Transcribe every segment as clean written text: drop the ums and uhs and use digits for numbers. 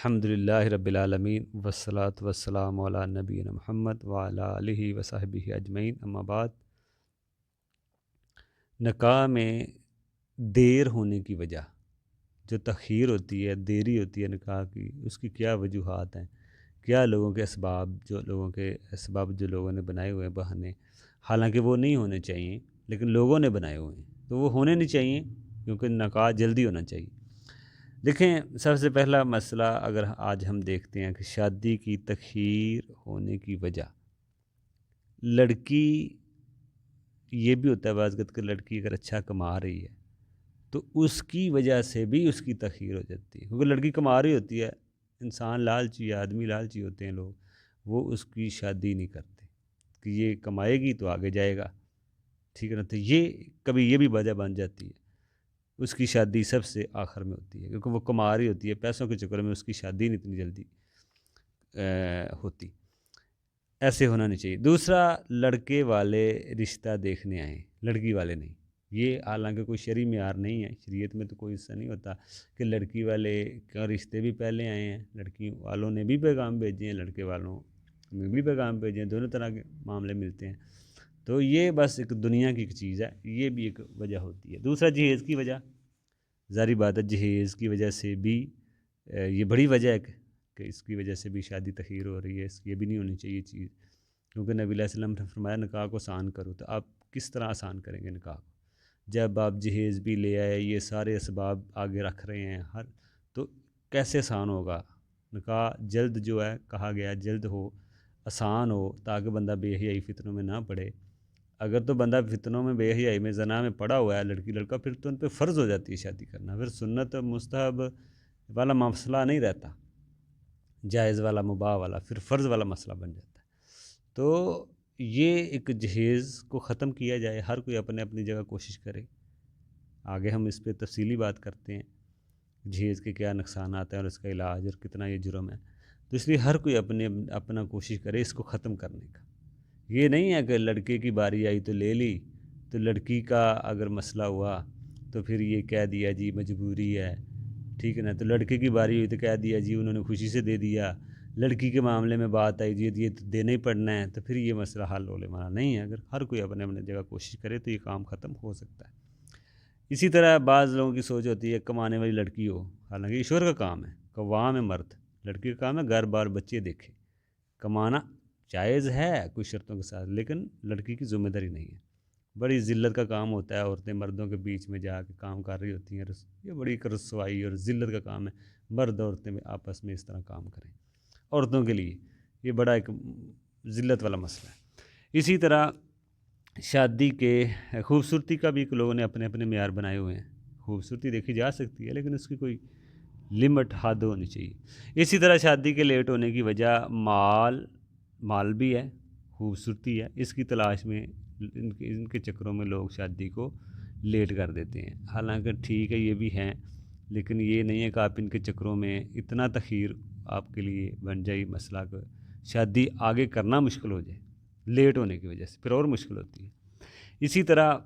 الحمدللہ رب العالمین والصلاة والسلام علی نبینا محمد وعلی آلہ وصحبہ اجمعین، اما بعد۔ نکاح میں دیر ہونے کی وجہ، جو تخیر ہوتی ہے، دیری ہوتی ہے نکاح کی، اس کی کیا وجوہات ہیں، کیا لوگوں کے اسباب جو لوگوں نے بنائے ہوئے ہیں بہانے، حالانکہ وہ نہیں ہونے چاہیے لیکن لوگوں نے بنائے ہوئے ہیں، تو وہ ہونے نہیں چاہیے کیونکہ نکاح جلدی ہونا چاہیے۔ دیکھیں، سب سے پہلا مسئلہ اگر آج ہم دیکھتے ہیں کہ شادی کی تخیر ہونے کی وجہ، لڑکی، یہ بھی ہوتا ہے بعض اوقات کہ لڑکی اگر اچھا کما رہی ہے تو اس کی وجہ سے بھی اس کی تخیر ہو جاتی ہے، کیونکہ لڑکی کما رہی ہوتی ہے، انسان لالچی، آدمی لالچی ہوتے ہیں لوگ، وہ اس کی شادی نہیں کرتے کہ یہ کمائے گی تو آگے جائے گا، ٹھیک ہے نا، تو یہ کبھی یہ بھی وجہ بن جاتی ہے، اس کی شادی سب سے آخر میں ہوتی ہے کیونکہ وہ کما رہی ہوتی ہے، پیسوں کے چکر میں اس کی شادی نہیں اتنی جلدی ہوتی، ایسے ہونا نہیں چاہیے۔ دوسرا، لڑکے والے رشتہ دیکھنے آئیں، لڑکی والے نہیں، یہ حالانکہ کوئی شرعی معیار نہیں ہے، شریعت میں تو کوئی ایسا نہیں ہوتا کہ لڑکی والے کا رشتے بھی پہلے آئے ہیں، لڑکی والوں نے بھی پیغام بھیجے ہیں، لڑکے والوں نے بھی پیغام بھیجے ہیں، دونوں طرح کے معاملے ملتے ہیں، تو یہ بس ایک دنیا کی ایک چیز ہے، یہ بھی ایک وجہ ہوتی ہے۔ دوسرا، جہیز کی وجہ، ظاہری بات ہے جہیز کی وجہ سے بھی یہ بڑی وجہ ہے کہ اس کی وجہ سے بھی شادی تخیر ہو رہی ہے، یہ بھی نہیں ہونی چاہیے چیز، کیونکہ نبی علیہ السلام نے فرمایا نکاح کو آسان کرو، تو آپ کس طرح آسان کریں گے نکاح کو جب آپ جہیز بھی لے آئے، یہ سارے اسباب آگے رکھ رہے ہیں تو کیسے آسان ہوگا نکاح؟ جلد جو ہے کہا گیا جلد ہو، آسان ہو، تاکہ بندہ بے حیائی فتنوں میں نہ پڑے۔ اگر تو بندہ فتنوں میں، بے حیائی میں، زنا میں پڑا ہوا ہے لڑکی لڑکا، پھر تو ان پہ فرض ہو جاتی ہے شادی کرنا، پھر سنت مستحب والا مسئلہ نہیں رہتا، جائز والا، مباح والا، پھر فرض والا مسئلہ بن جاتا ہے۔ تو یہ ایک جہیز کو ختم کیا جائے، ہر کوئی اپنے اپنی جگہ کوشش کرے، آگے ہم اس پہ تفصیلی بات کرتے ہیں جہیز کے کیا نقصانات ہیں اور اس کا علاج اور کتنا یہ جرم ہے، تو اس لیے ہر کوئی اپنا کوشش کرے اس کو ختم کرنے کا۔ یہ نہیں ہے کہ لڑکے کی باری آئی تو لے لی، تو لڑکی کا اگر مسئلہ ہوا تو پھر یہ کہہ دیا جی مجبوری ہے، ٹھیک ہے نا، تو لڑکے کی باری ہوئی تو کہہ دیا جی انہوں نے خوشی سے دے دیا، لڑکی کے معاملے میں بات آئی جی یہ تو دینا ہی پڑنا ہے، تو پھر یہ مسئلہ حل ہونے والا نہیں ہے۔ اگر ہر کوئی اپنے جگہ کوشش کرے تو یہ کام ختم ہو سکتا ہے۔ اسی طرح بعض لوگوں کی سوچ ہوتی ہے کمانے والی لڑکی ہو، حالانکہ یہ شوہر کا کام ہے، قوام ہے مرد، لڑکی کا کام ہے گھر بار بچے دیکھے، کمانا جائز ہے کچھ شرطوں کے ساتھ، لیکن لڑکی کی ذمہ داری نہیں ہے، بڑی ذلت کا کام ہوتا ہے، عورتیں مردوں کے بیچ میں جا کے کام کر رہی ہوتی ہیں، یہ بڑی ایک رسوائی اور ذلت کا کام ہے، مرد عورتیں آپس میں اس طرح کام کریں، عورتوں کے لیے یہ بڑا ایک ذلت والا مسئلہ ہے۔ اسی طرح شادی کے خوبصورتی کا بھی لوگوں نے اپنے اپنے معیار بنائے ہوئے ہیں، خوبصورتی دیکھی جا سکتی ہے لیکن اس کی کوئی لمٹ، حد ہونی چاہیے۔ اسی طرح شادی کے لیٹ ہونے کی وجہ مال بھی ہے، خوبصورتی ہے، اس کی تلاش میں ان کے چکروں میں لوگ شادی کو لیٹ کر دیتے ہیں، حالانکہ ٹھیک ہے یہ بھی ہیں، لیکن یہ نہیں ہے کہ آپ ان کے چکروں میں اتنا تخیر آپ کے لیے بن جائے مسئلہ کہ شادی آگے کرنا مشکل ہو جائے لیٹ ہونے کی وجہ سے، پھر اور مشکل ہوتی ہے۔ اسی طرح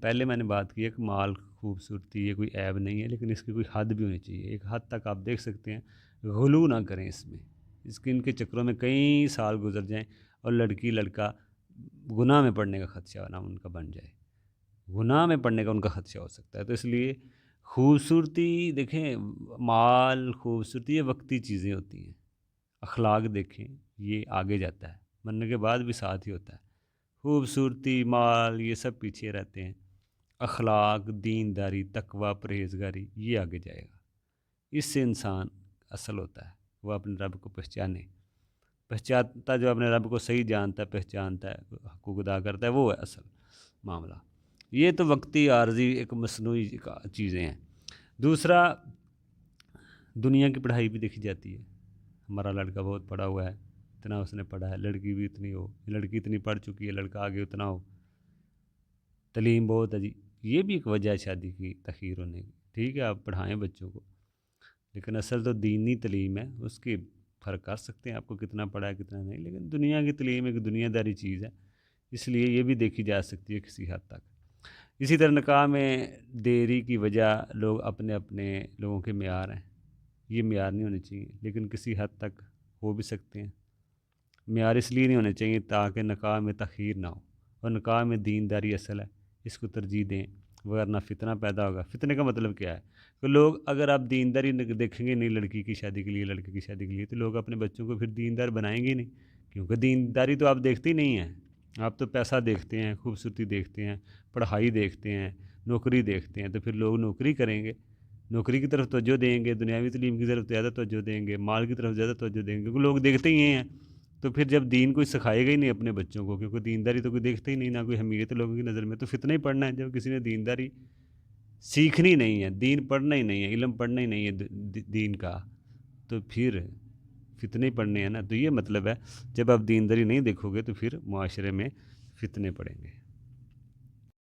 پہلے میں نے بات کی ہے کہ مال، خوبصورتی یہ کوئی عیب نہیں ہے، لیکن اس کی کوئی حد بھی ہونی چاہیے، ایک حد تک آپ دیکھ سکتے ہیں، غلو نہ کریں اس میں، ان کے چکروں میں کئی سال گزر جائیں اور لڑکی لڑکا گناہ میں پڑنے کا خدشہ نہ ان کا بن جائے، گناہ میں پڑنے کا ان کا خدشہ ہو سکتا ہے۔ تو اس لیے خوبصورتی دیکھیں، مال، خوبصورتی یہ وقتی چیزیں ہوتی ہیں، اخلاق دیکھیں یہ آگے جاتا ہے، مرنے کے بعد بھی ساتھ ہی ہوتا ہے، خوبصورتی، مال یہ سب پیچھے رہتے ہیں، اخلاق، دینداری، تقوی، پرہیزگاری یہ آگے جائے گا، اس سے انسان اصل ہوتا ہے، وہ اپنے رب کو پہچانتا جو اپنے رب کو صحیح جانتا ہے، پہچانتا ہے، حقوق ادا کرتا ہے، وہ ہے اصل معاملہ۔ یہ تو وقتی عارضی ایک مصنوعی چیزیں ہیں۔ دوسرا، دنیا کی پڑھائی بھی دیکھی جاتی ہے، ہمارا لڑکا بہت پڑھا ہوا ہے، اتنا اس نے پڑھا ہے، لڑکی بھی اتنی ہو، لڑکی اتنی پڑھ چکی ہے، لڑکا آگے اتنا ہو، تعلیم بہت ہے جی، یہ بھی ایک وجہ ہے شادی کی تخیر ہونے کی۔ ٹھیک ہے آپ پڑھائیں بچوں کو، لیکن اصل تو دینی تعلیم ہے، اس کی فرق کر سکتے ہیں آپ کو کتنا پڑھا ہے کتنا نہیں، لیکن دنیا کی تعلیم ایک دنیا داری چیز ہے، اس لیے یہ بھی دیکھی جا سکتی ہے کسی حد تک۔ اسی طرح نکاح میں دیری کی وجہ لوگ اپنے لوگوں کے معیار ہیں، یہ معیار نہیں ہونے چاہیے، لیکن کسی حد تک ہو بھی سکتے ہیں۔ معیار اس لیے نہیں ہونے چاہیے تاکہ نکاح میں تاخیر نہ ہو، اور نکاح میں دینداری اصل ہے، اس کو ترجیح دیں، ورنہ فتنہ پیدا ہوگا۔ فتنے کا مطلب کیا ہے کہ لوگ اگر آپ دینداری دیکھیں گے نہیں لڑکی کی شادی کے لیے، لڑکے کی شادی کے لیے، تو لوگ اپنے بچوں کو پھر دیندار بنائیں گے نہیں، کیونکہ دینداری تو آپ دیکھتے ہی نہیں ہیں، آپ تو پیسہ دیکھتے ہیں، خوبصورتی دیکھتے ہیں، پڑھائی دیکھتے ہیں، نوکری دیکھتے ہیں، تو پھر لوگ نوکری کریں گے، نوکری کی طرف توجہ دیں گے، دنیاوی تعلیم کی طرف زیادہ توجہ دیں گے، مال کی طرف زیادہ توجہ دیں گے، کیونکہ لوگ دیکھتے ہی ہیں۔ تو پھر جب دین کوئی سکھائے گا ہی نہیں اپنے بچوں کو، کیونکہ دینداری تو کوئی دیکھتا ہی نہیں، نہ کوئی اہمیت ہے لوگوں کی نظر میں، تو فتنہ ہی پڑھنا ہے۔ جب کسی نے دینداری سیکھنی نہیں ہے، دین پڑھنا ہی نہیں ہے، علم پڑھنا ہی نہیں ہے دین کا، تو پھر فتنے ہی پڑھنے ہیں نا۔ تو یہ مطلب ہے جب آپ دینداری نہیں دیکھو گے تو پھر معاشرے میں فتنے پڑیں گے۔